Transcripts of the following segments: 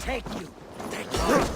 Take you! Take you!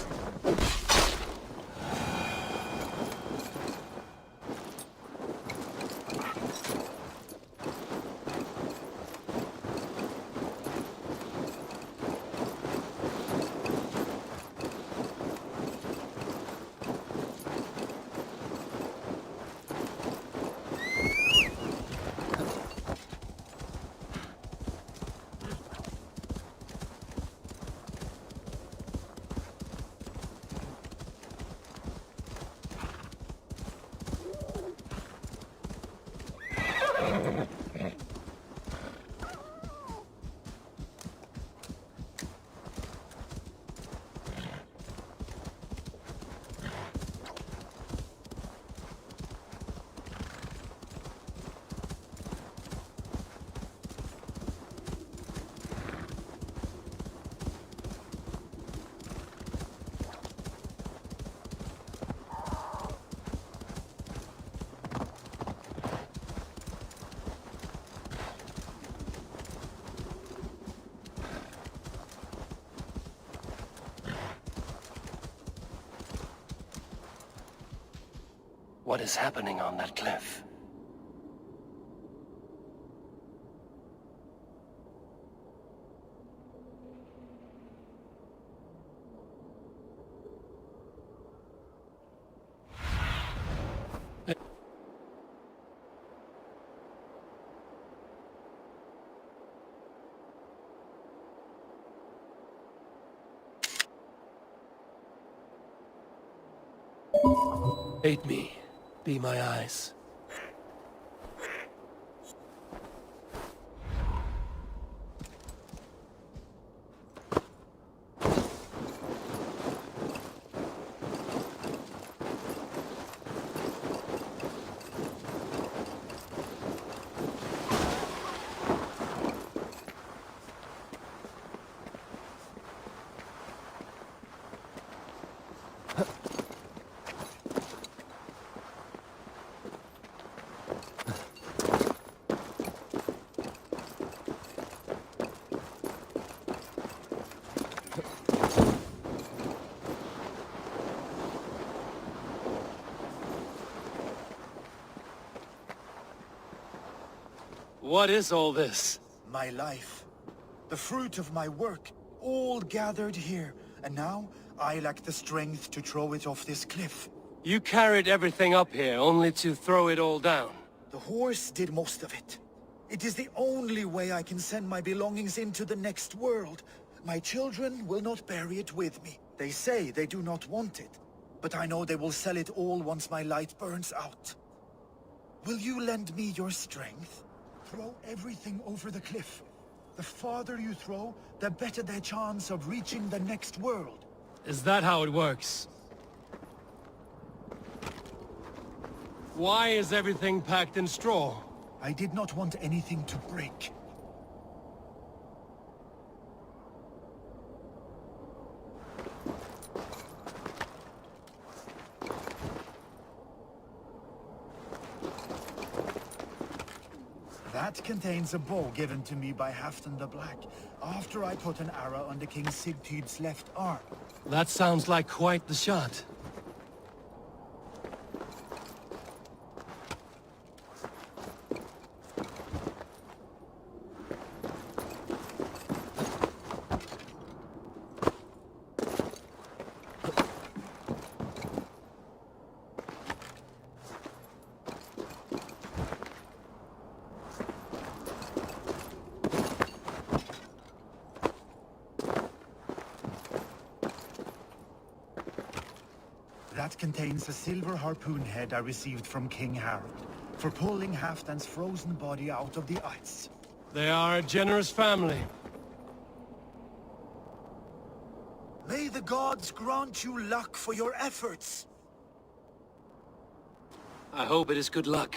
What is happening on that cliff? Aid me. Be my eyes. What is all this? My life. The fruit of my work, all gathered here. And now, I lack the strength to throw it off this cliff. You carried everything up here, only to throw it all down. The horse did most of it. It is the only way I can send my belongings into the next world. My children will not bury it with me. They say they do not want it. But I know they will sell it all once my light burns out. Will you lend me your strength? Throw everything over the cliff. The farther you throw, the better their chance of reaching the next world. Is that how it works? Why is everything packed in straw? I did not want anything to break. That contains a bow given to me by Halfdan the Black, after I put an arrow under King Sigtyd's left arm. That sounds like quite the shot. That contains a silver harpoon head I received from King Harold for pulling Halfdan's frozen body out of the ice. They are a generous family. May the gods grant you luck for your efforts. I hope it is good luck.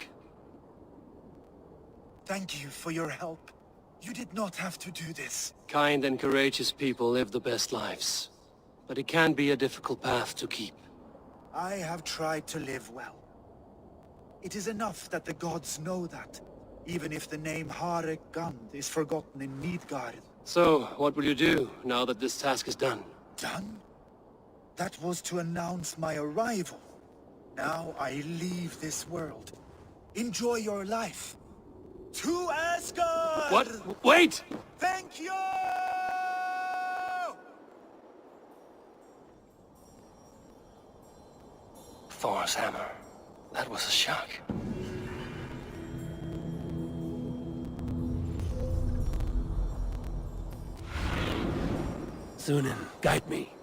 Thank you for your help. You did not have to do this. Kind and courageous people live the best lives. But it can be a difficult path to keep. I have tried to live well. It is enough that the gods know that, even if the name Hare Gand is forgotten in Midgard. So, what will you do now that this task is done? Done? That was to announce my arrival. Now I leave this world. Enjoy your life. To Asgard! What? Wait! Thank you! Thor's hammer. That was a shock. Sunan, guide me.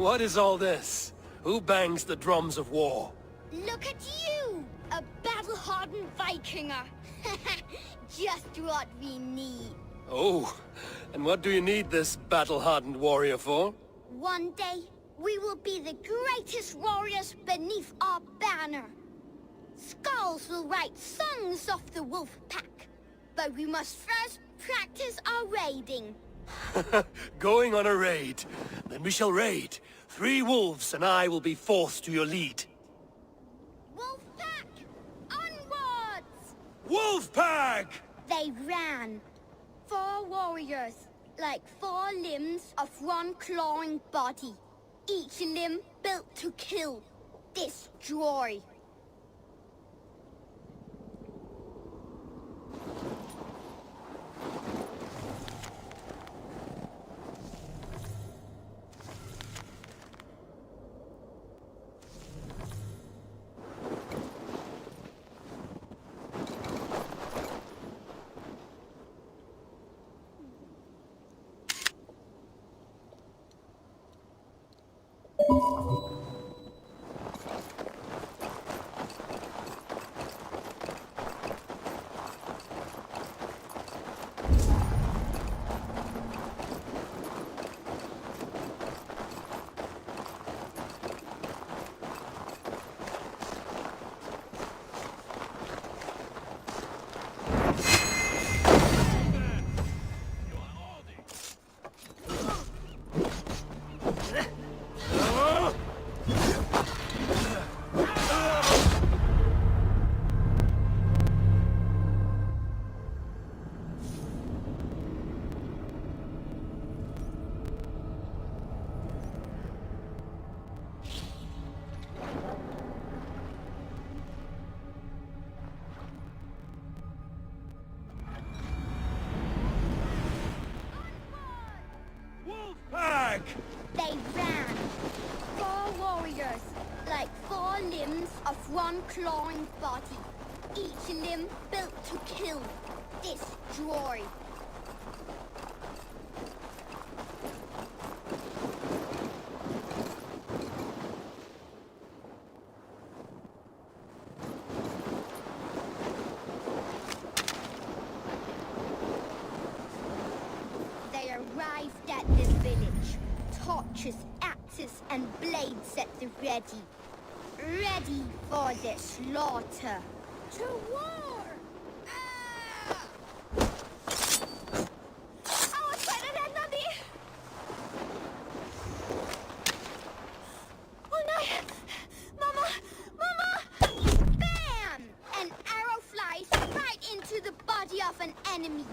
What is all this? Who bangs the drums of war? Look at you! A battle-hardened Vikinger! Just what we need. Oh, and what do you need this battle-hardened warrior for? One day, we will be the greatest warriors beneath our banner. Skulls will write songs of the wolf pack. But we must first practice our raiding. Going on a raid. Then we shall raid. 3 wolves and I will be fourth to your lead. Wolf pack! Onwards! Wolf pack! They ran. 4 warriors, like 4 limbs of one clawing body. Each limb built to kill, destroy. They ran. 4 warriors, like 4 limbs of one clawing body. Each limb built to kill, destroy. They arrived at this village. Torches, axes, and blades at the ready. Ready for the slaughter. To war! Oh no! Mama! Mama! Bam! An arrow flies right into the body of an enemy.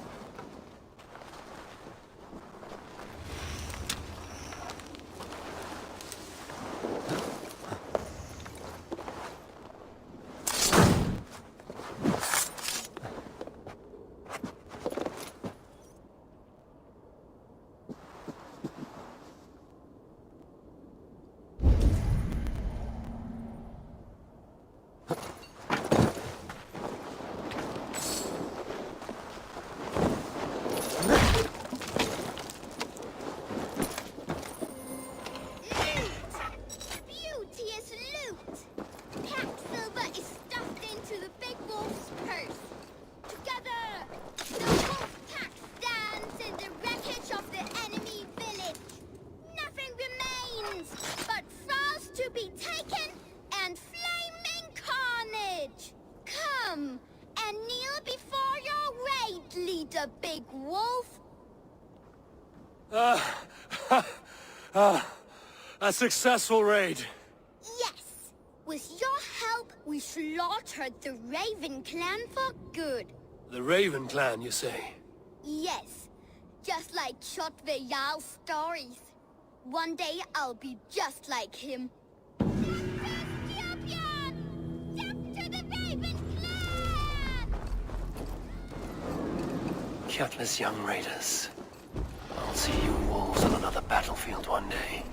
A big wolf? A successful raid. Yes. With your help, we slaughtered the Raven clan for good. The Raven clan, you say? Yes. Just like Shot Valhalla's stories. One day I'll be just like him. Gutless young raiders. I'll see you wolves on another battlefield one day.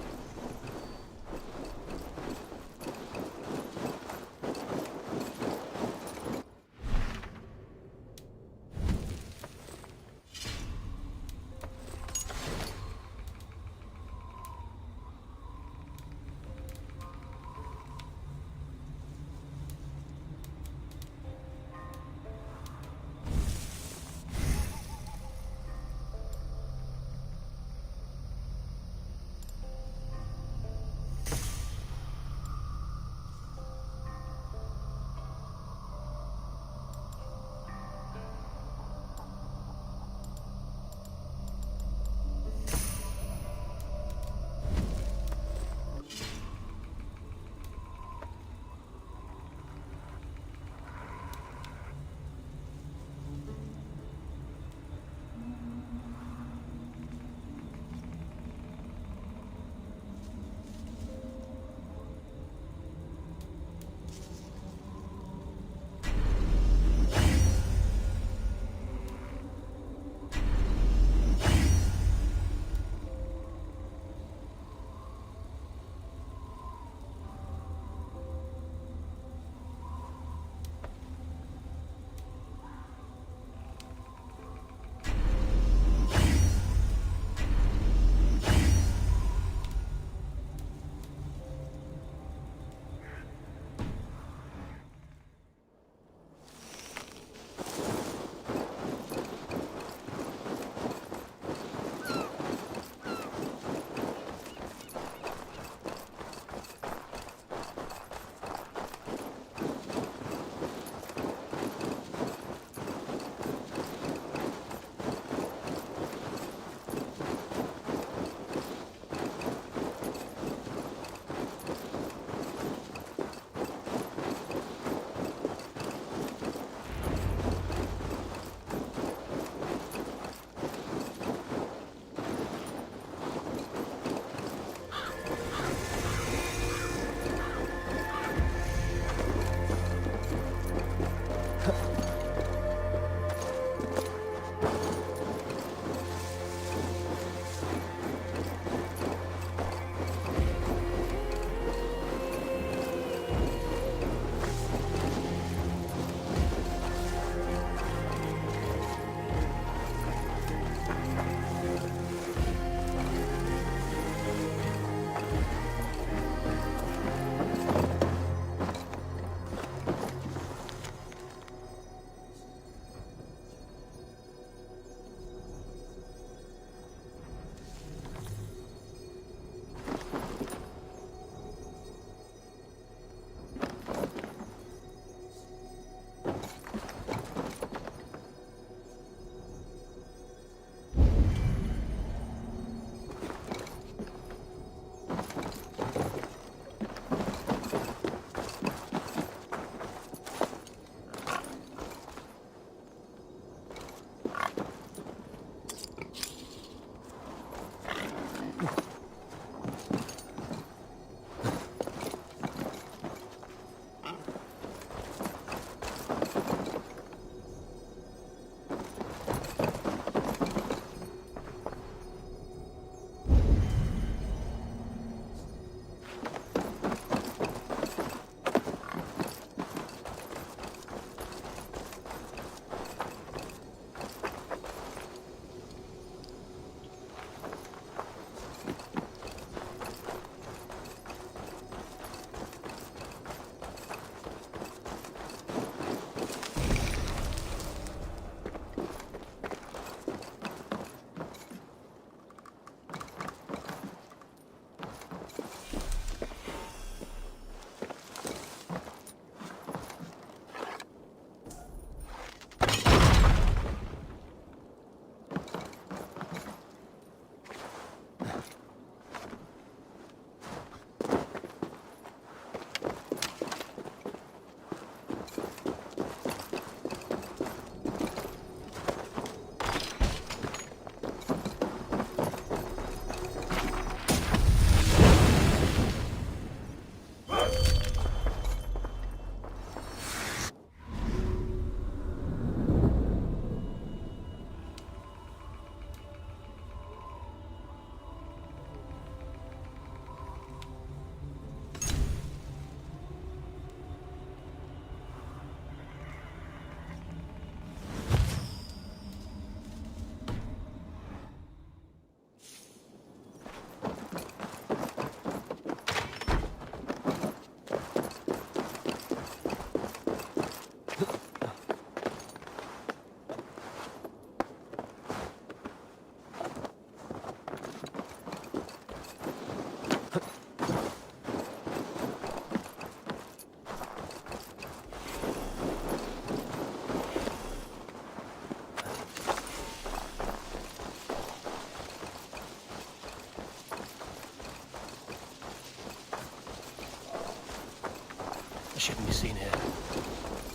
shouldn't be seen here.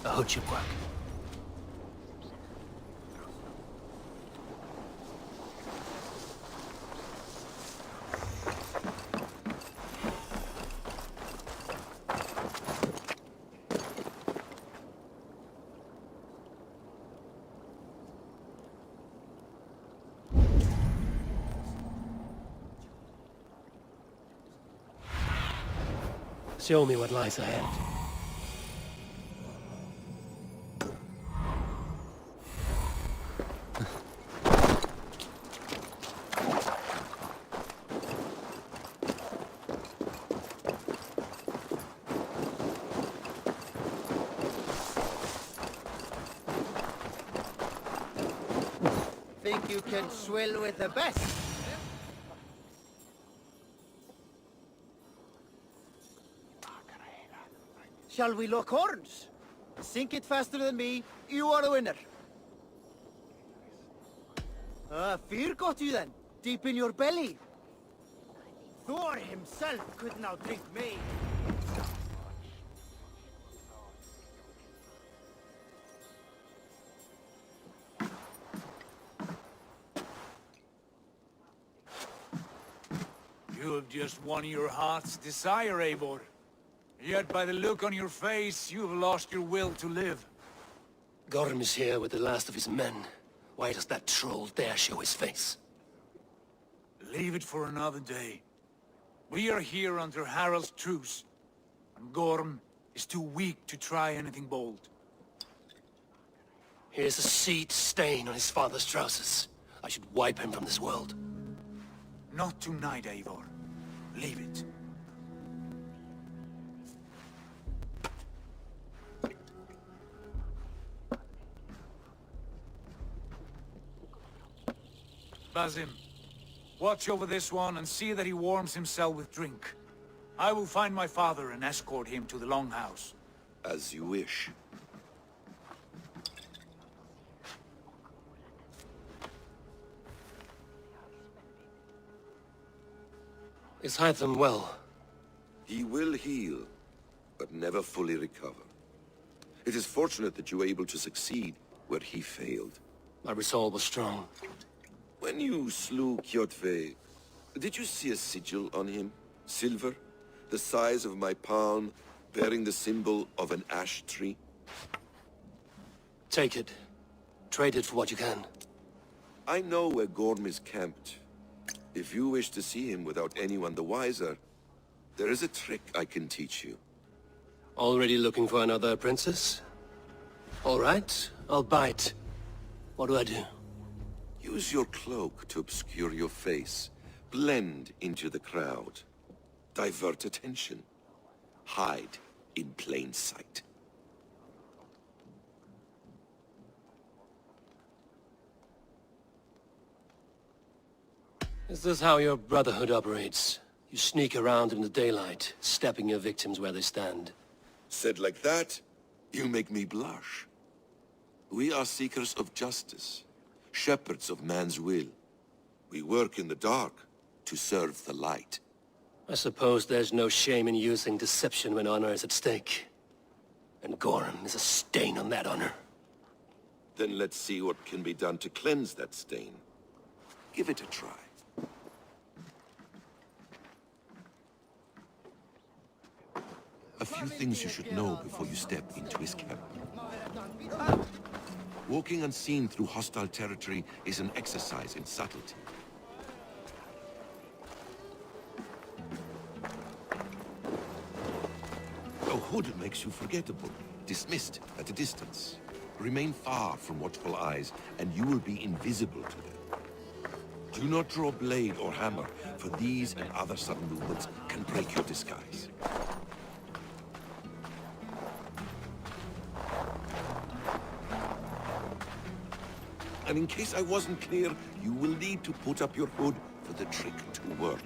A hood should work. Show me what lies ahead. Think you can swill with the best? Shall we lock horns? Sink it faster than me, you are the winner. Fear got you then, deep in your belly. Thor himself could not drink me. You have just won your heart's desire, Eivor. Yet by the look on your face, you have lost your will to live. Gorm is here with the last of his men. Why does that troll dare show his face? Leave it for another day. We are here under Harald's truce, and Gorm is too weak to try anything bold. Here's a seed stain on his father's trousers. I should wipe him from this world. Not tonight, Eivor. Leave it. Basim, watch over this one and see that he warms himself with drink. I will find my father and escort him to the Longhouse. As you wish. Is Hytham well? He will heal, but never fully recover. It is fortunate that you were able to succeed where he failed. My resolve was strong. When you slew Kjotve, did you see a sigil on him? Silver? The size of my palm, bearing the symbol of an ash tree? Take it. Trade it for what you can. I know where Gorm is camped. If you wish to see him without anyone the wiser, there is a trick I can teach you. Already looking for another princess? All right, I'll bite. What do I do? Use your cloak to obscure your face. Blend into the crowd. Divert attention. Hide in plain sight. Is this how your Brotherhood operates? You sneak around in the daylight, stepping your victims where they stand. Said like that, you make me blush. We are seekers of justice, shepherds of man's will. We work in the dark to serve the light. I suppose there's no shame in using deception when honor is at stake. And Gorm is a stain on that honor. Then let's see what can be done to cleanse that stain. Give it a try. A few things you should know before you step into his camp. Walking unseen through hostile territory is an exercise in subtlety. A hood makes you forgettable, dismissed at a distance. Remain far from watchful eyes, and you will be invisible to them. Do not draw blade or hammer, for these and other sudden movements can break your disguise. And in case I wasn't clear, you will need to put up your hood for the trick to work.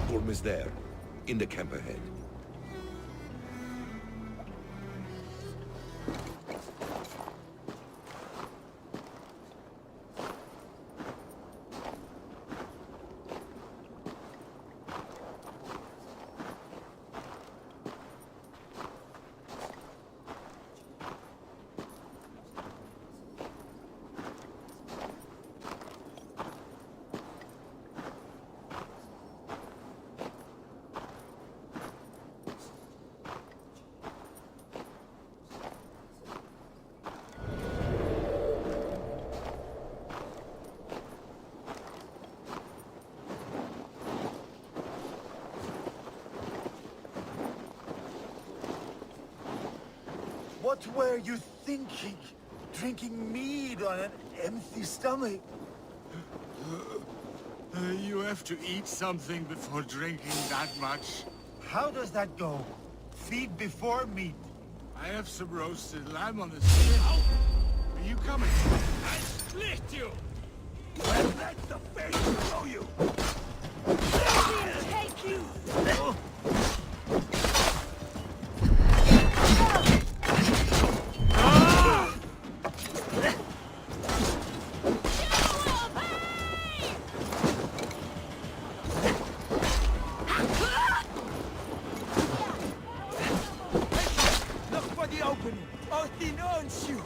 Gorm is there, in the camp ahead. What were you thinking? Drinking mead on an empty stomach? You have to eat something before drinking that much. How does that go? Feed before meat. I have some roasted lamb on the spit. Are you coming? I split you! Well, let the face show you! Take you! Look for the opening! Oh, he knows you!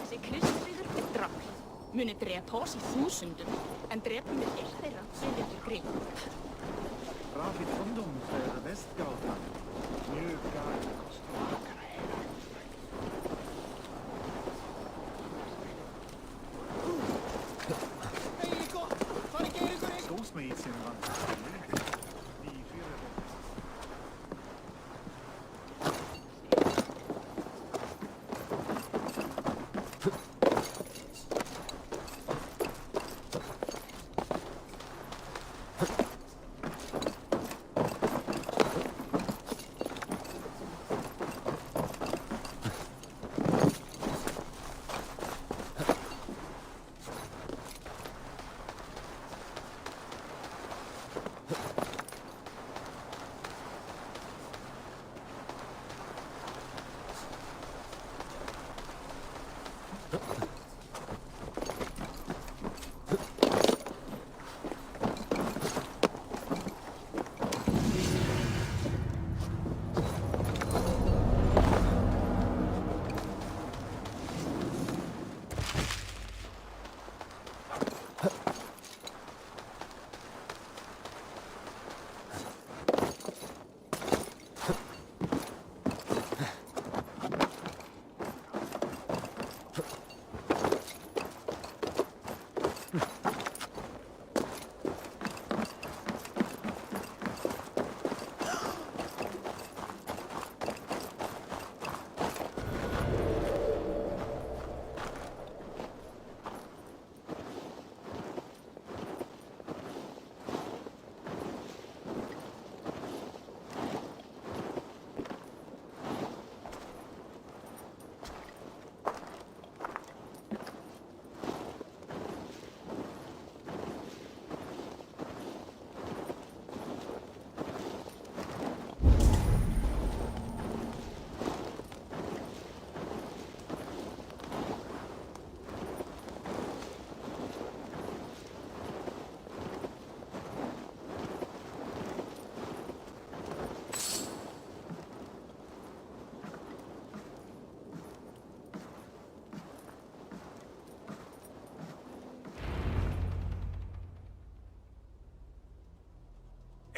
Þessi Kristfríður er drafl. Muni drepa oss í þúsundum, en drepum við eitt þeirra sem ekki grín. Rafið kondom för västgatan. Mjukar kostnader. Skosmidsen var.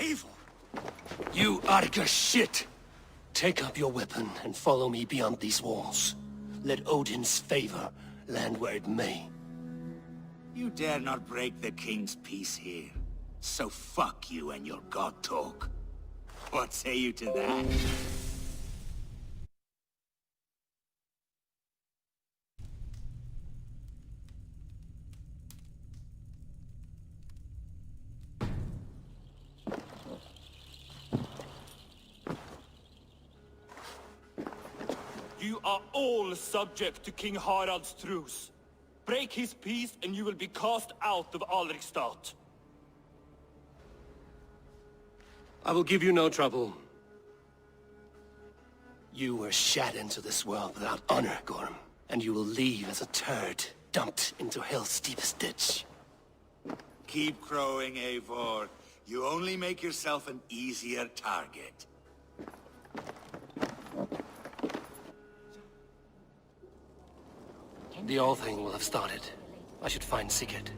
Evil! You Arga shit! Take up your weapon and follow me beyond these walls. Let Odin's favor land where it may. You dare not break the king's peace here. So fuck you and your god talk. What say you to that? You are all subject to King Harald's truce. Break his peace and you will be cast out of Alrikstad. I will give you no trouble. You were shat into this world without honor, Gorm, and you will leave as a turd. dumped into hell's deepest ditch. Keep crowing, Eivor. You only make yourself an easier target. The All-Thing will have started. I should find Sigurd.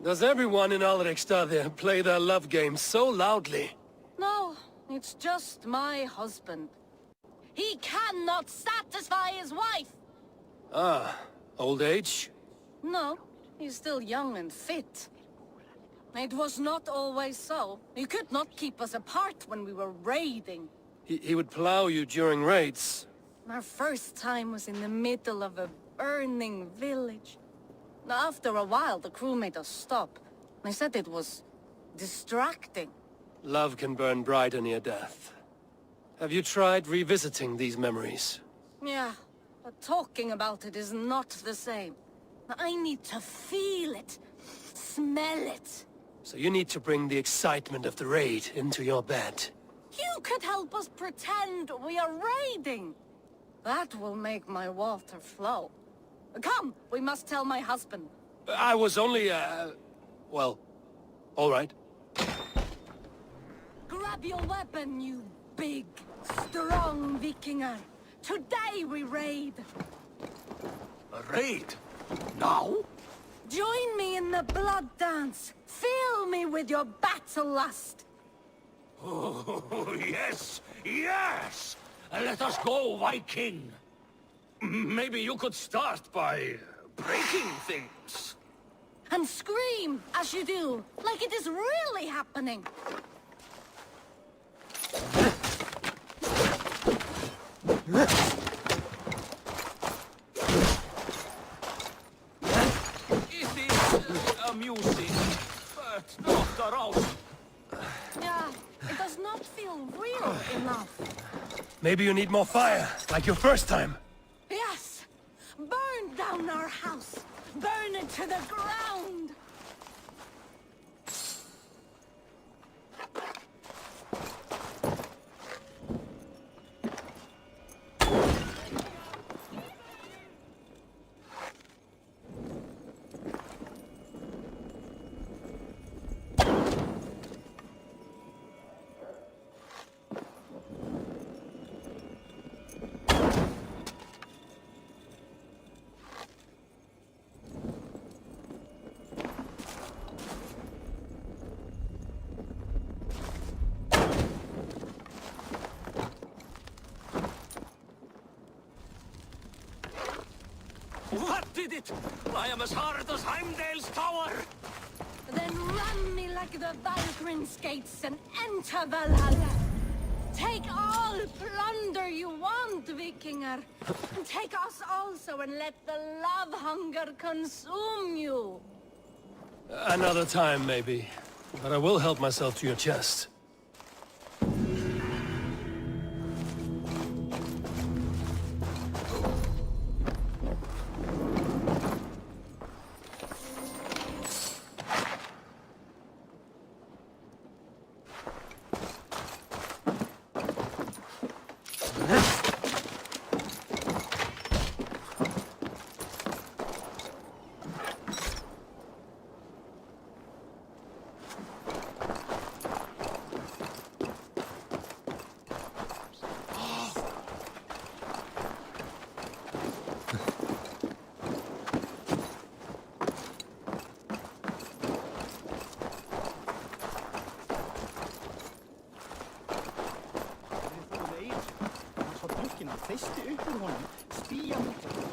Does everyone in Alrekstad play their love game so loudly? No, it's just my husband. He cannot satisfy his wife! Ah, old age? No, he's still young and fit. It was not always so. He could not keep us apart when we were raiding. He would plow you during raids. Our first time was in the middle of a burning village. After a while, the crew made us stop. They said it was distracting. Love can burn brighter near death. Have you tried revisiting these memories? Yeah, but talking about it is not the same. I need to feel it, smell it. So you need to bring the excitement of the raid into your bed. You could help us pretend we are raiding. That will make my water flow. Come, we must tell my husband. I was only, well, all right. Grab your weapon, you big, strong Vikinger. Today we raid. A raid? Now? Join me in the blood dance. Fill me with your battle lust. Oh, yes, yes! Let us go, Viking! Maybe you could start by breaking things. And scream as you do, like it is really happening. It is amusing, but not arousing. Yeah, it does not feel real enough. Maybe you need more fire, like your first time. Yes! Burn down our house! Burn it to the ground! What did it? I am as hard as Heimdall's tower! Then run me like the Valkyrie skates and enter Valhalla! Take all plunder you want, Vikinger! And take us also and let the love hunger consume you! Another time, maybe. But I will help myself to your chest. Vakti upp ur honum, spía mot honom.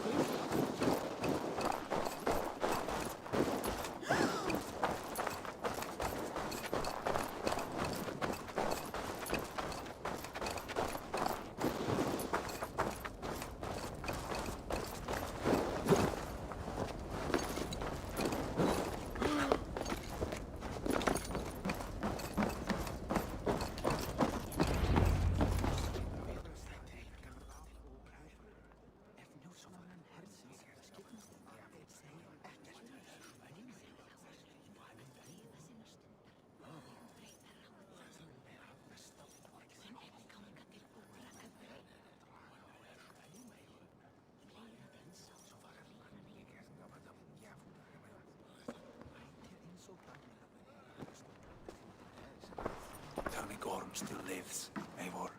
Tell me Gorm still lives, Eivor.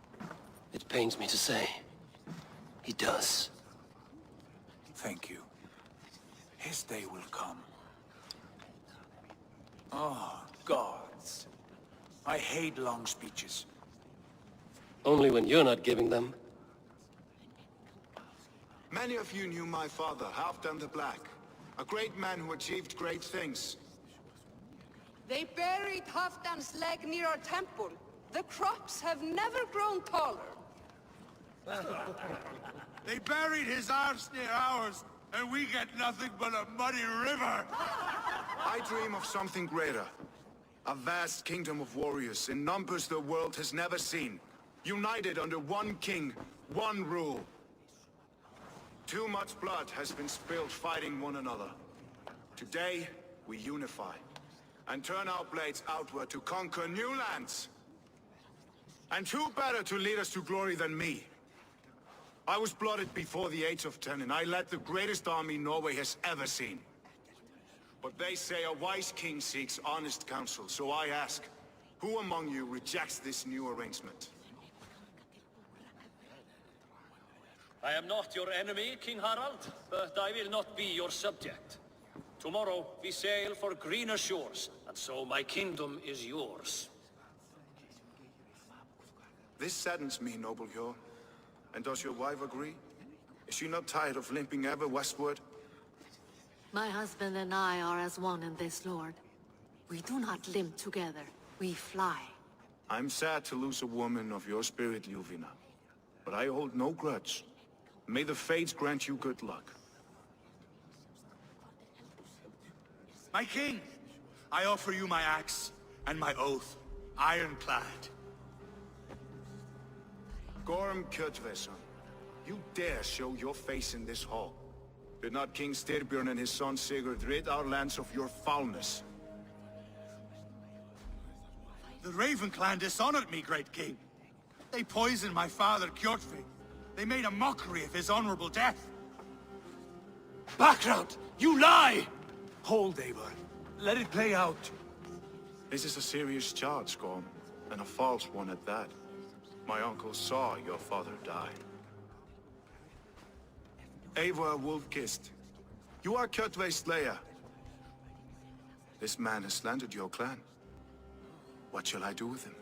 It pains me to say. He does. Thank you. His day will come. Oh, gods. I hate long speeches. Only when you're not giving them. Many of you knew my father, Halfdan the Black. A great man who achieved great things. They buried Halfdan's leg near our temple. The crops have never grown taller. They buried his arse near ours, and we get nothing but a muddy river! I dream of something greater. A vast kingdom of warriors in numbers the world has never seen. United under one king, one rule. Too much blood has been spilled fighting one another. Today, we unify. And turn our blades outward to conquer new lands. And who better to lead us to glory than me? I was blooded before the age of 10, and I led the greatest army Norway has ever seen. But they say a wise king seeks honest counsel, so I ask, who among you rejects this new arrangement? I am not your enemy, King Harald, but I will not be your subject. Tomorrow, we sail for greener shores, and so my kingdom is yours. This saddens me, noble Hjor. And does your wife agree? Is she not tired of limping ever westward? My husband and I are as one in this, Lord. We do not limp together, we fly. I'm sad to lose a woman of your spirit, Ljuvina. But I hold no grudge. May the fates grant you good luck. My king, I offer you my axe and my oath, ironclad. Gorm Kjotveson, you dare show your face in this hall. Did not King Styrbjörn and his son Sigurd rid our lands of your foulness? The Raven clan dishonored me, great king. They poisoned my father, Kjotve. They made a mockery of his honorable death. Background! You lie! Hold, Eivor. Let it play out. This is a serious charge, Gorm, and a false one at that. My uncle saw your father die. Eivor Wolf-Kissed, you are Kjotve's slayer. This man has slandered your clan. What shall I do with him?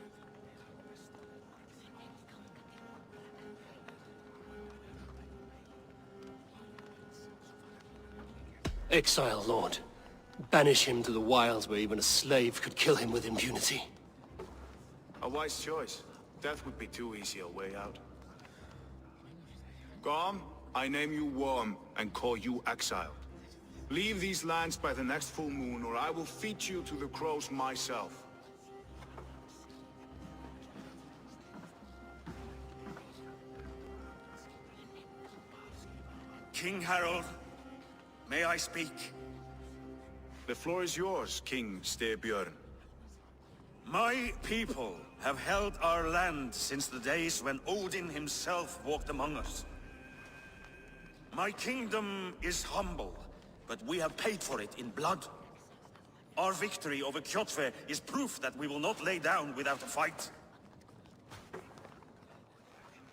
Exile, Lord. Banish him to the wilds where even a slave could kill him with impunity. A wise choice. Death would be too easy a way out. Gorm, I name you Worm and call you exiled. Leave these lands by the next full moon, or I will feed you to the crows myself. King Harald, may I speak? The floor is yours, King Styrbjörn. My people have held our land since the days when Odin himself walked among us. My kingdom is humble, but we have paid for it in blood. Our victory over Kjotve is proof that we will not lay down without a fight.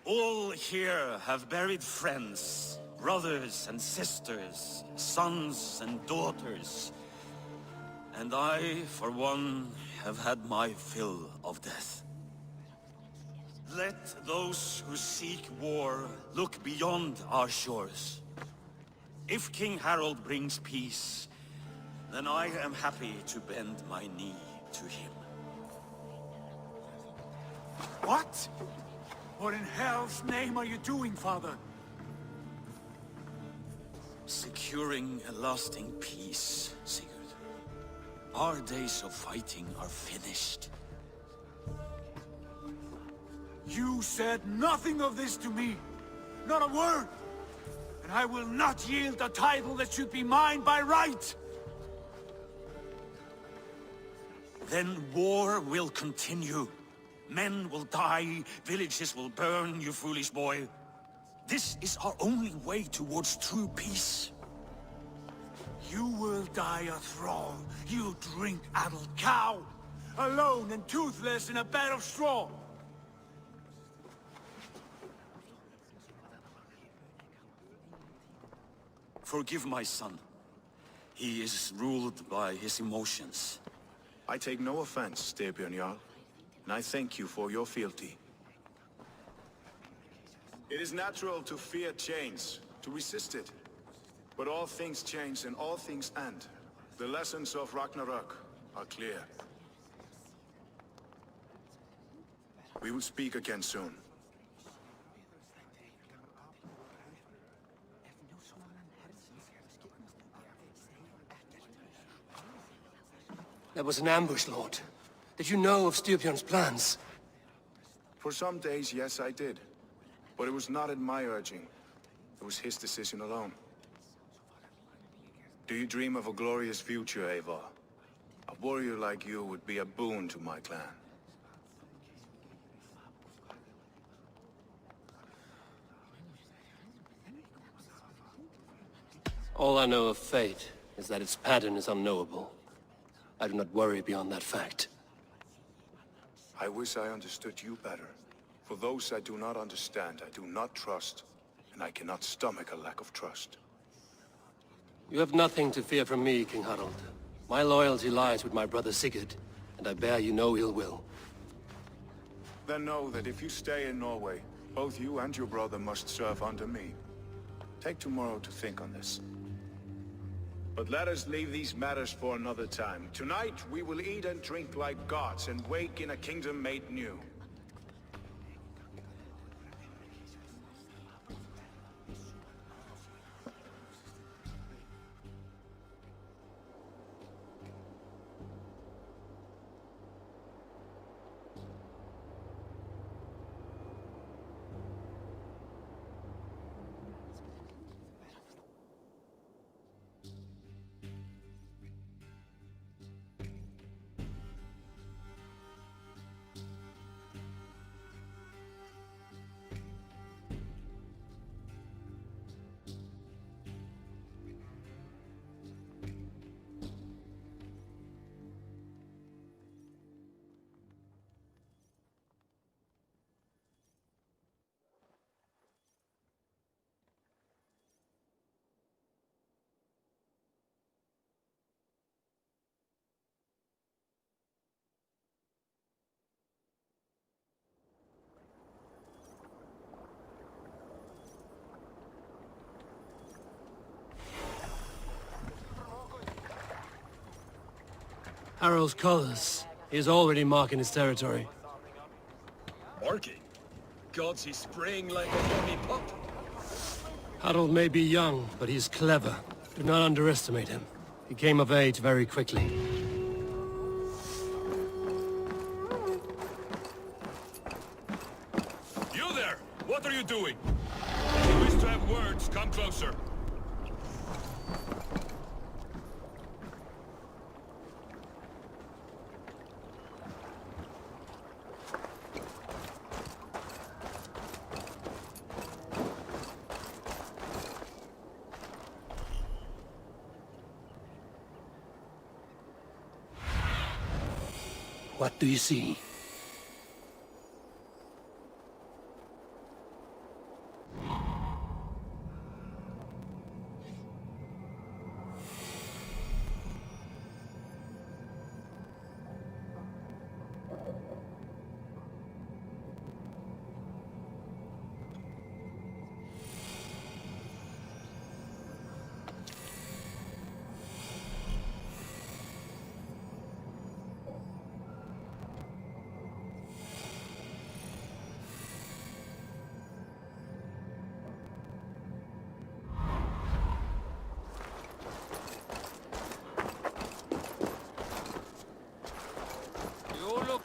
All here have buried friends, brothers and sisters, sons and daughters. And I, for one, have had my fill of death. Let those who seek war look beyond our shores. If King Harold brings peace, then I am happy to bend my knee to him. What? What in hell's name are you doing, Father? Securing a lasting peace, Sigurd. Our days of fighting are finished. You said nothing of this to me. Not a word. And I will not yield a title that should be mine by right. Then war will continue. Men will die, villages will burn, you foolish boy. This is our only way towards true peace. You will die a thrall, you drink-addled cow. Alone and toothless in a bed of straw. Forgive my son. He is ruled by his emotions. I take no offense, Styrbjörn Jarl, and I thank you for your fealty. It is natural to fear change, to resist it. But all things change and all things end. The lessons of Ragnarok are clear. We will speak again soon. That was an ambush, Lord. Did you know of Styrbjörn's plans? For some days, yes, I did. But it was not at my urging. It was his decision alone. Do you dream of a glorious future, Eivor? A warrior like you would be a boon to my clan. All I know of fate is that its pattern is unknowable. I do not worry beyond that fact. I wish I understood you better. For those I do not understand, I do not trust, and I cannot stomach a lack of trust. You have nothing to fear from me, King Harald. My loyalty lies with my brother Sigurd, and I bear you no ill will. Then know that if you stay in Norway, both you and your brother must serve under me. Take tomorrow to think on this. But let us leave these matters for another time. Tonight, we will eat and drink like gods and wake in a kingdom made new. Harald's colors. He is already marking his territory. Marking? Gods, he's spraying like a horny pup. Harald may be young, but he's clever. Do not underestimate him. He came of age very quickly. You there! What are you doing? If you wish to have words, come closer. What do you see?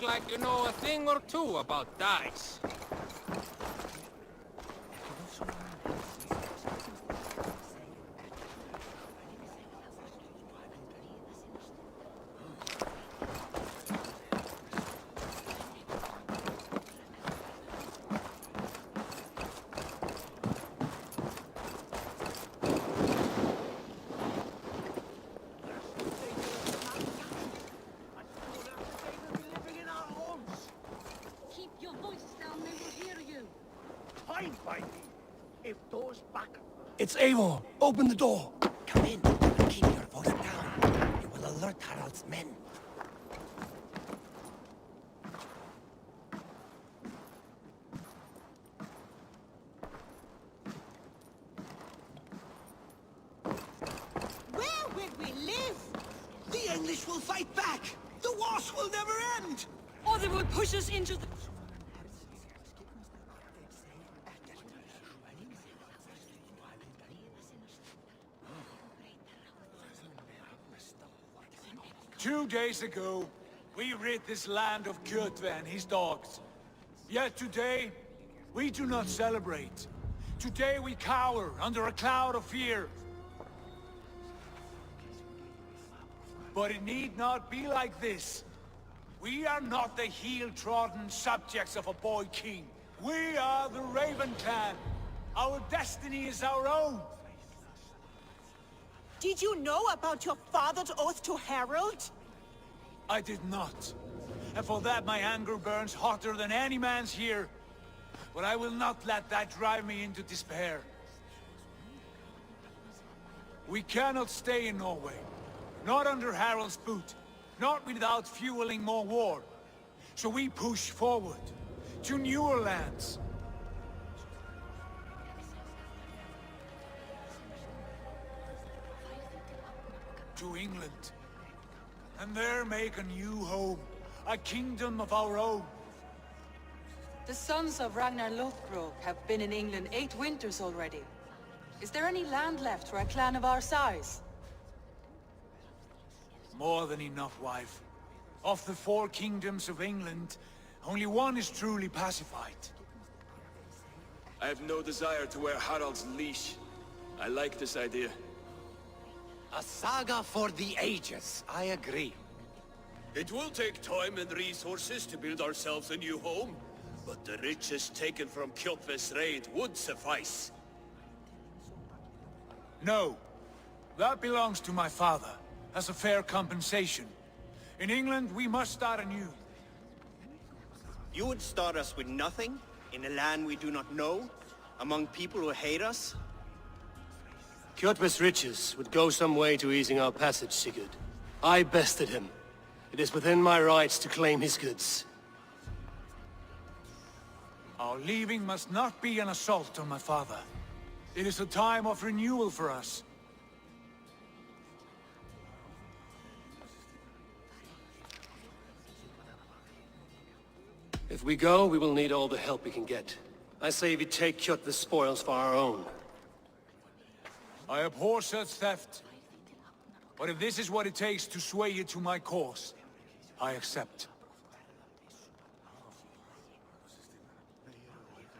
look like you know a thing or two about dice. Keep your voice down, they will hear you. Fine by me. If those back... It's Eivor. Open the door. Come in and keep your voice down. You will alert Harald's men. Where will we live? The English will fight back! The wars will never end! Or they will push us into the... Two days ago, we rid this land of Kjotve and his dogs. Yet today, we do not celebrate. Today we cower under a cloud of fear. But it need not be like this. We are not the heel-trodden subjects of a boy king. We are the Raven clan. Our destiny is our own. Did you know about your father's oath to Harald? I did not. And for that my anger burns hotter than any man's here. But I will not let that drive me into despair. We cannot stay in Norway. Not under Harald's boot. Not without fueling more war. So we push forward. To newer lands. To England. And there make a new home. A kingdom of our own. The sons of Ragnar Lothbrok have been in England 8 winters already. Is there any land left for a clan of our size? More than enough, wife. Of the 4 kingdoms of England, only one is truly pacified. I have no desire to wear Harald's leash. I like this idea. A saga for the ages, I agree. It will take time and resources to build ourselves a new home, but the riches taken from Kjotve's raid would suffice. No. That belongs to my father, as a fair compensation. In England, we must start anew. You would start us with nothing? In a land we do not know? Among people who hate us? Kjotve's riches would go some way to easing our passage, Sigurd. I bested him. It is within my rights to claim his goods. Our leaving must not be an assault on my father. It is a time of renewal for us. If we go, we will need all the help we can get. I say we take Kjotve's spoils for our own. I abhor such theft. But if this is what it takes to sway you to my cause, I accept.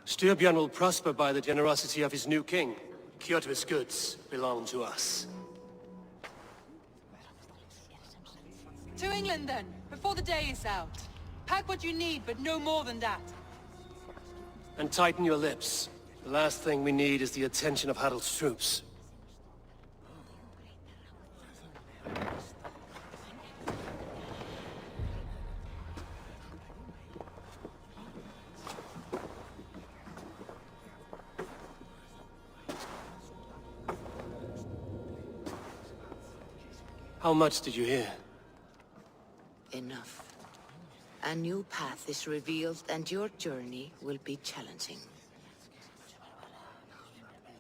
Styrbjörn will prosper by the generosity of his new king. Kjotve's goods belong to us. To England then, before the day is out. Pack what you need, but no more than that. And tighten your lips. The last thing we need is the attention of Harald's troops. How much did you hear? Enough. A new path is revealed and your journey will be challenging.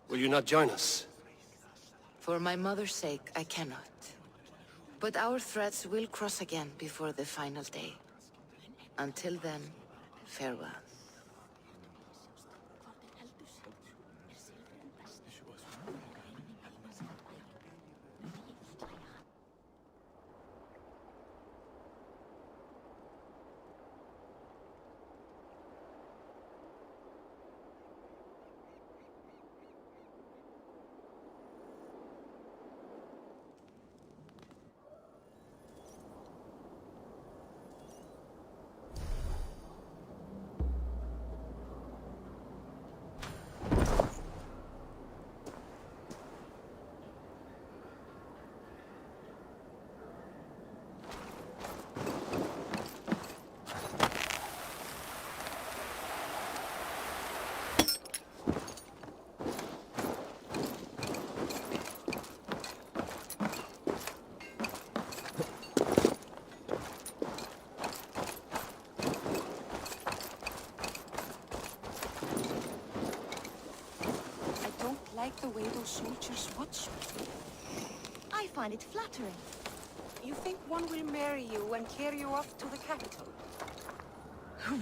Will you not join us? For my mother's sake, I cannot. But our threads will cross again before the final day. Until then, farewell. the way those soldiers watch me? I find it flattering. You think one will marry you and carry you off to the capital?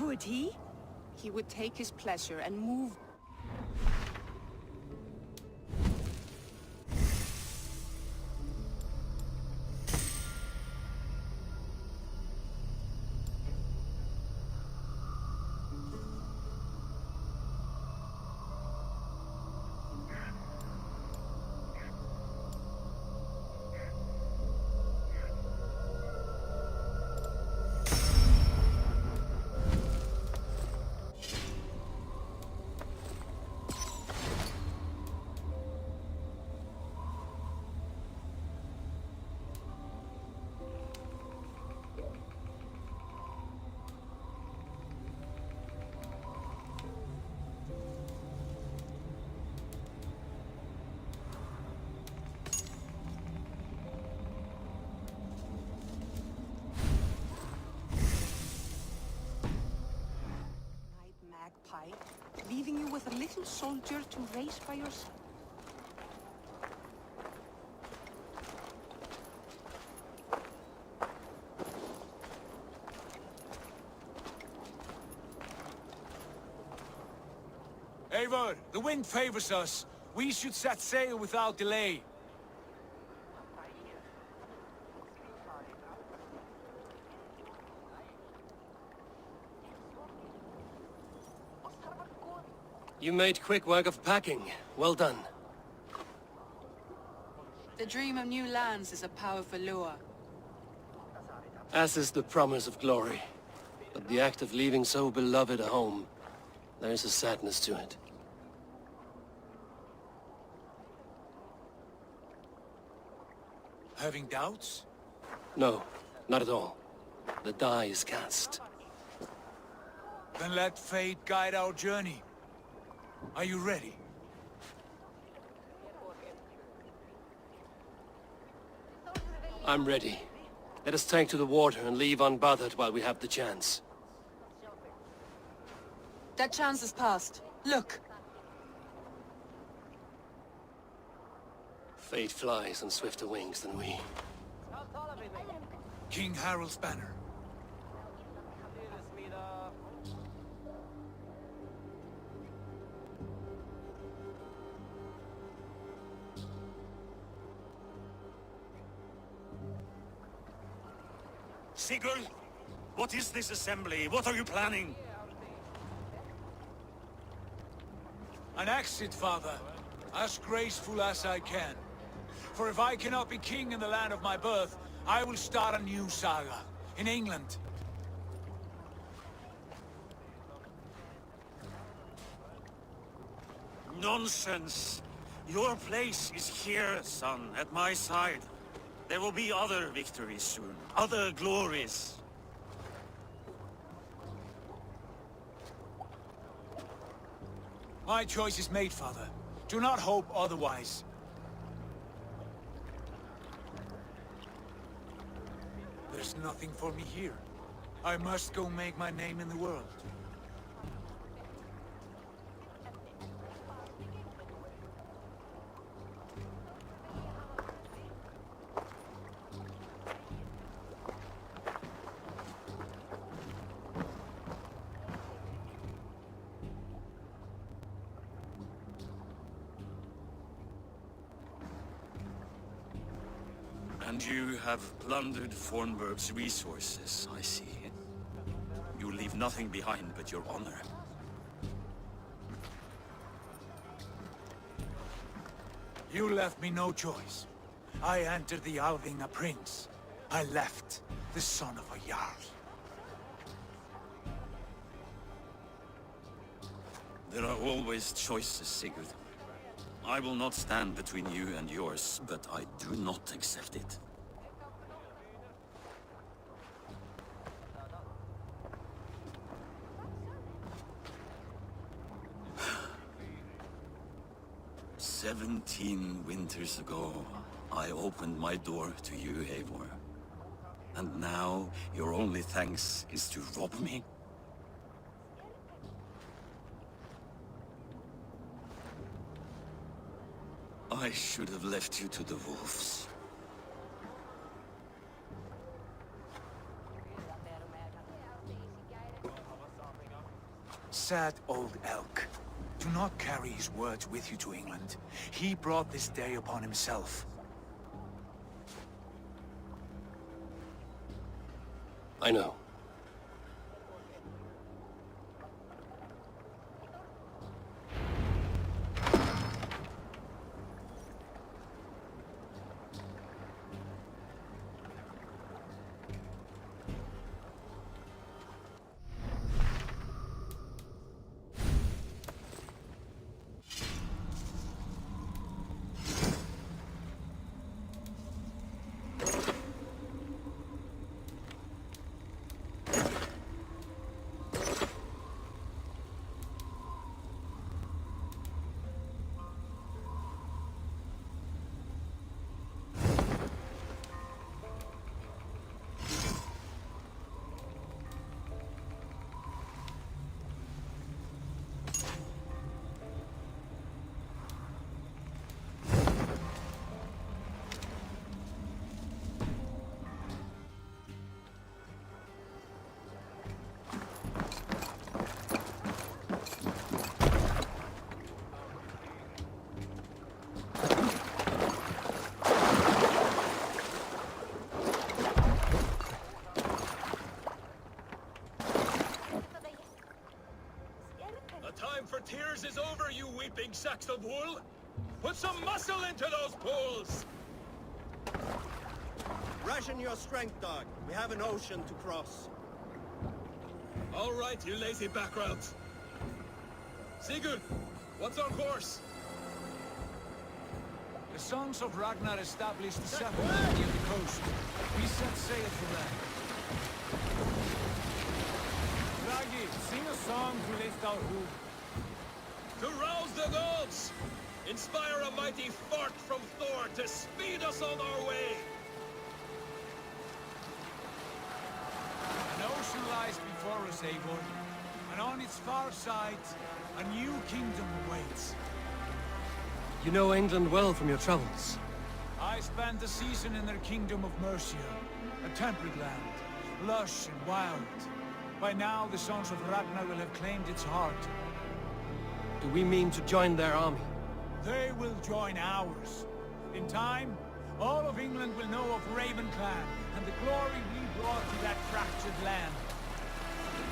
Would he? He would take his pleasure and move. Magpie, leaving you with a little soldier to raise by yourself. Eivor, the wind favors us. We should set sail without delay. You made quick work of packing. Well done. The dream of new lands is a powerful lure. As is the promise of glory. But the act of leaving so beloved a home, there is a sadness to it. Having doubts? No, not at all. The die is cast. Then let fate guide our journey. Are you ready? I'm ready. Let us take to the water and leave unbothered while we have the chance. That chance is past. Look! Fate flies on swifter wings than we. King Harald's banner. Sigurd, what is this assembly? What are you planning? An exit, father. As graceful as I can. For if I cannot be king in the land of my birth, I will start a new saga. In England. Nonsense! Your place is here, son, at my side. There will be other victories soon, other glories. My choice is made, father. Do not hope otherwise. There's nothing for me here. I must go make my name in the world. And you have plundered Fornburg's resources, I see. You leave nothing behind but your honor. You left me no choice. I entered the Alving a prince. I left the son of a Jarl. There are always choices, Sigurd. I will not stand between you and yours, but I do not accept it. "17 winters ago, I opened my door to you, Eivor. And now, your only thanks is to rob me? I should have left you to the wolves. Sad old elk. Do not carry his words with you to England. He brought this day upon himself. I know. Tears is over, you weeping sacks of wool! Put some muscle into those pulls! Ration your strength, dog. We have an ocean to cross. All right, you lazy backroutes. Sigurd, what's our course? The sons of Ragnar established a settlement near the coast. We set sail for them. Raggi, sing a song to lift our hoop. To rouse the gods! Inspire a mighty fart from Thor to speed us on our way! An ocean lies before us, Eivor, and on its far side, a new kingdom awaits. You know England well from your travels. I spent a season in their kingdom of Mercia, a temperate land, lush and wild. By now, the sons of Ragnar will have claimed its heart. Do we mean to join their army? They will join ours. In time, all of England will know of Ravenclan and the glory we brought to that fractured land.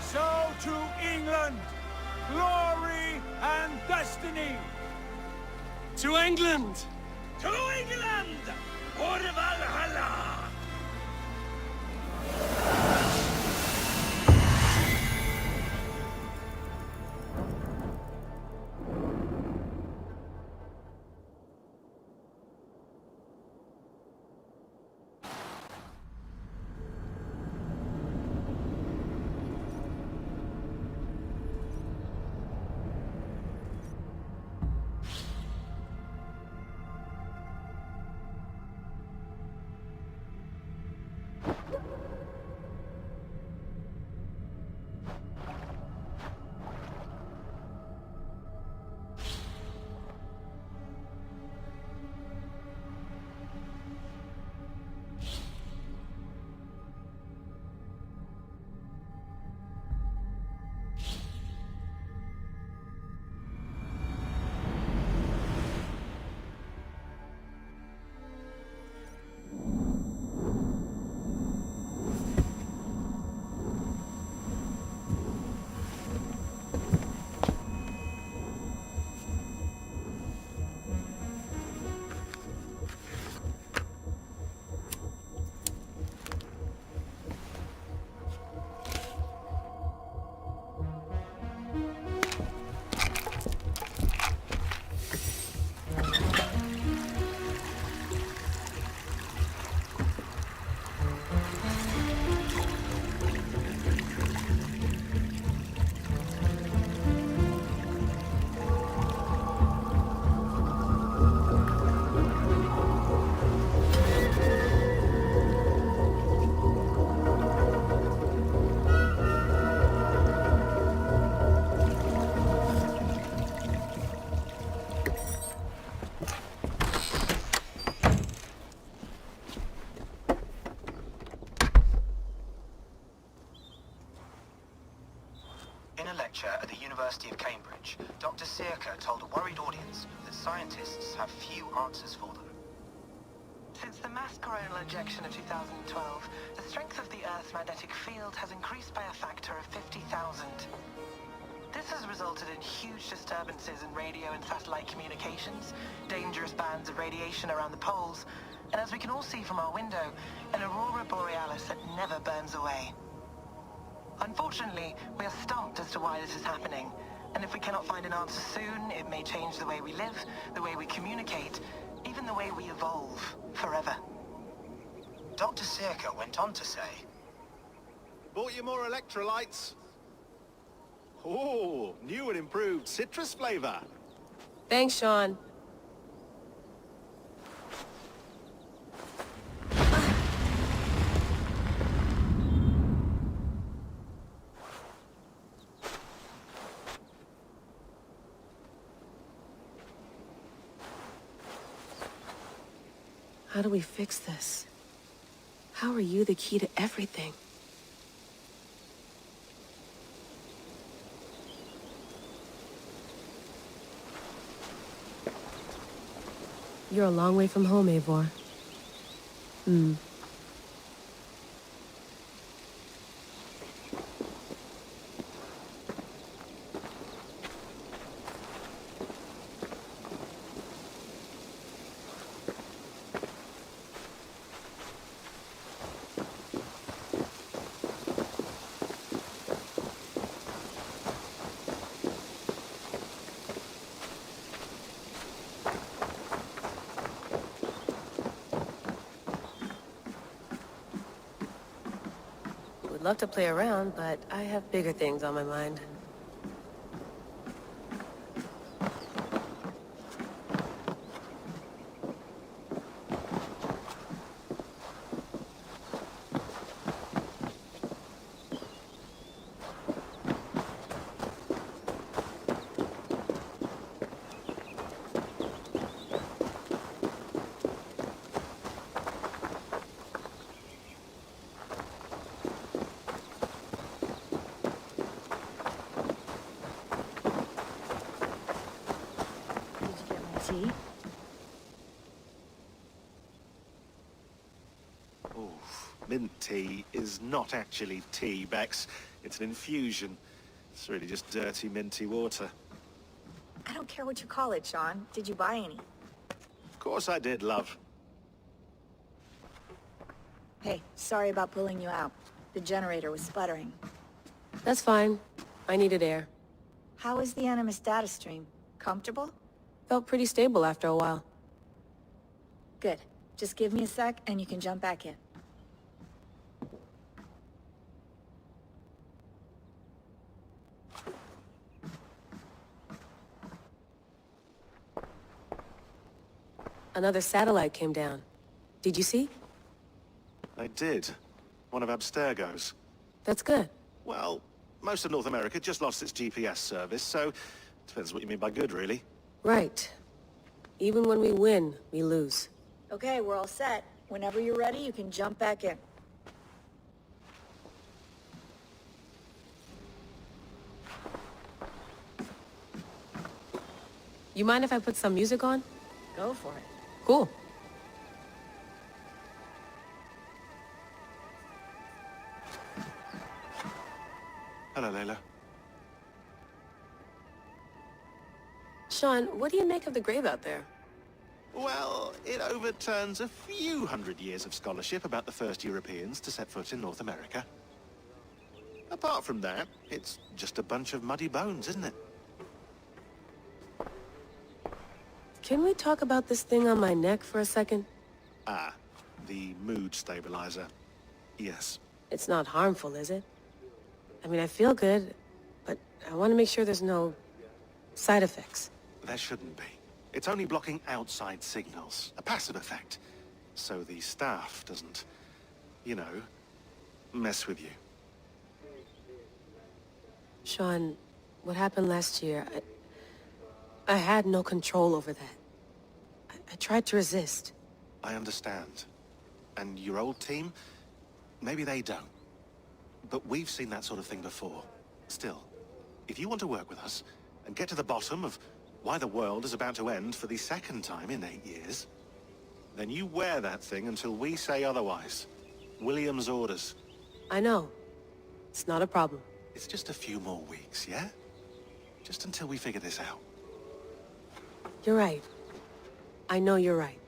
So to England, glory and destiny! To England! To England! For Valhalla! University of Cambridge, Dr. Circa told a worried audience that scientists have few answers for them. Since the mass coronal injection of 2012, the strength of the Earth's magnetic field has increased by a factor of 50,000. This has resulted in huge disturbances in radio and satellite communications, dangerous bands of radiation around the poles, and as we can all see from our window, an aurora borealis that never burns away. Unfortunately, we are stumped as to why this is happening, and if we cannot find an answer soon, it may change the way we live, the way we communicate, even the way we evolve, forever. Dr. Circa went on to say, Bought you more electrolytes? Oh, new and improved citrus flavor. Thanks, Sean. How do we fix this? How are you the key to everything? You're a long way from home, Eivor. Would love to play around, but I have bigger things on my mind. Tea? Mint tea is not actually tea, Bex. It's an infusion. It's really just dirty, minty water. I don't care what you call it, Sean. Did you buy any? Of course I did, love. Hey, sorry about pulling you out. The generator was sputtering. That's fine. I needed air. How is the Animus data stream? Comfortable? Felt pretty stable after a while. Good. Just give me a sec and you can jump back in. Another satellite came down. Did you see? I did. One of Abstergo's. That's good. Well, most of North America just lost its GPS service, so depends what you mean by good, really. Right. Even when we win, we lose. Okay, we're all set. Whenever you're ready, you can jump back in. You mind if I put some music on? Go for it. Cool. Hello, Layla. Sean, what do you make of the grave out there? Well, it overturns a few hundred years of scholarship about the first Europeans to set foot in North America. Apart from that, it's just a bunch of muddy bones, isn't it? Can we talk about this thing on my neck for a second? Ah, the mood stabilizer. Yes. It's not harmful, is it? I mean, I feel good, but I want to make sure there's no side effects. There shouldn't be. It's only blocking outside signals, a passive effect. So the staff doesn't, you know, mess with you. Sean, what happened last year, I had no control over that. I tried to resist. I understand. And your old team, maybe they don't. But we've seen that sort of thing before. Still, if you want to work with us and get to the bottom of why the world is about to end for the second time in 8 years, then you wear that thing until we say otherwise. William's orders. I know. It's not a problem. It's just a few more weeks, yeah? Just until we figure this out. You're right. I know you're right.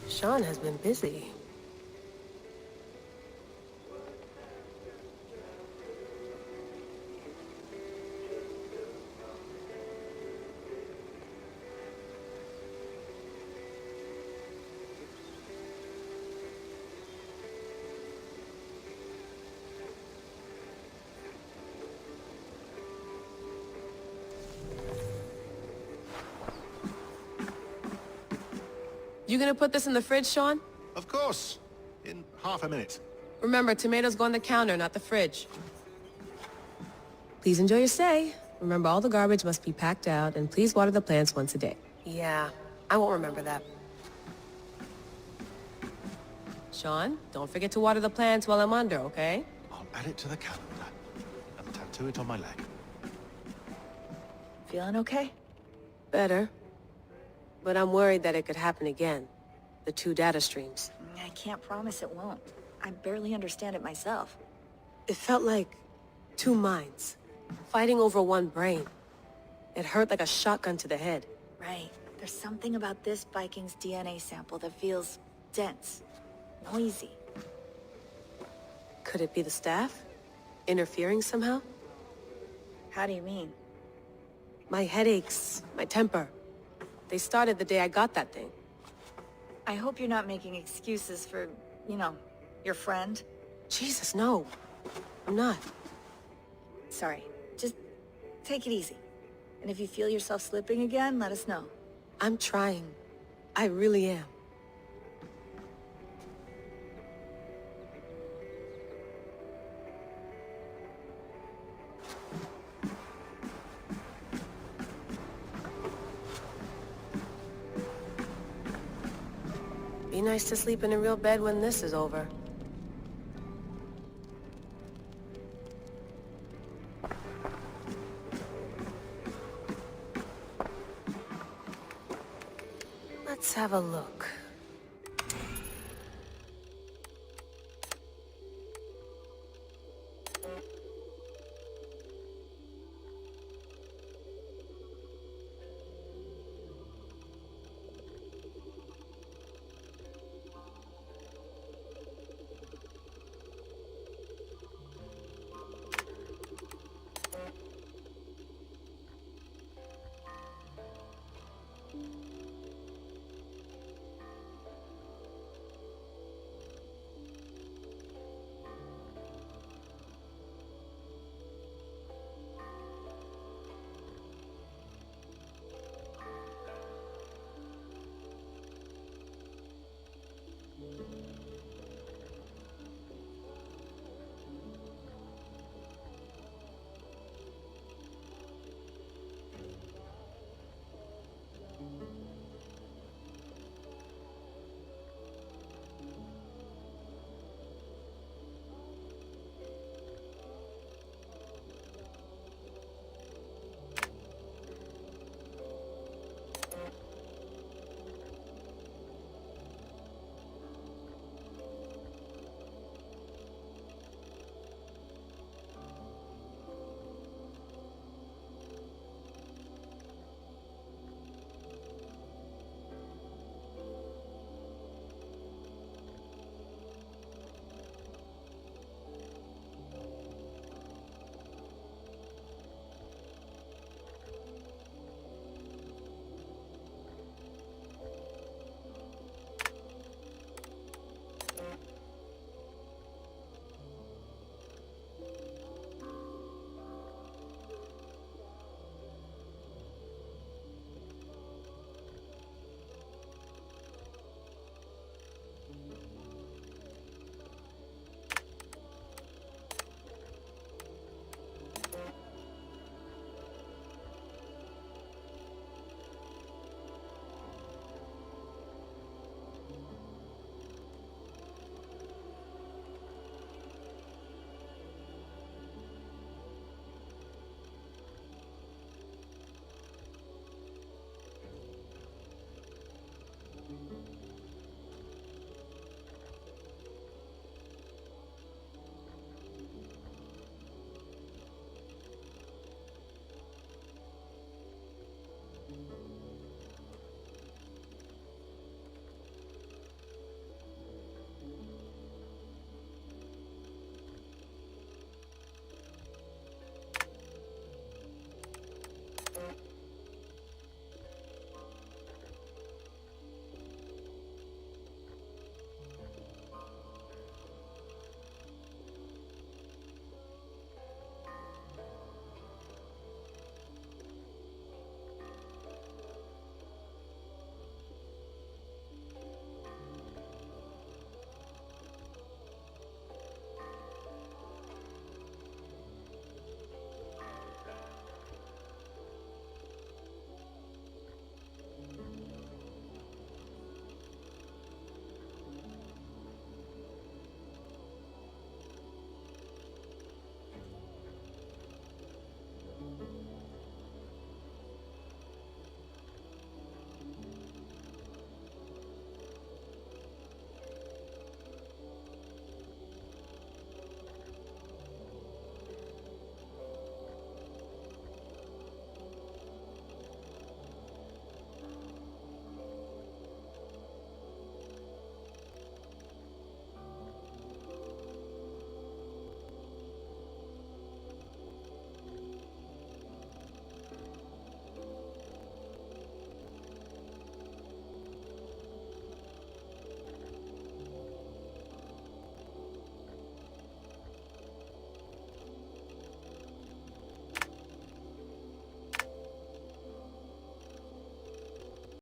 Sean has been busy. You gonna put this in the fridge, Sean? Of course. In half a minute. Remember, tomatoes go on the counter, not the fridge. Please enjoy your stay. Remember, all the garbage must be packed out, and please water the plants once a day. Yeah, I won't remember that. Sean, don't forget to water the plants while I'm under, okay? I'll add it to the calendar and tattoo it on my leg. Feeling okay? Better. But I'm worried that it could happen again. The 2 data streams. I can't promise it won't. I barely understand it myself. It felt like 2 minds, fighting over 1 brain. It hurt like a shotgun to the head. Right. There's something about this Viking's DNA sample that feels dense, noisy. Could it be the staff? Interfering somehow? How do you mean? My headaches, my temper. They started the day I got that thing. I hope you're not making excuses for, you know, your friend. Jesus, no. I'm not. Sorry. Just take it easy. And if you feel yourself slipping again, let us know. I'm trying. I really am. Be nice to sleep in a real bed when this is over. Let's have a look.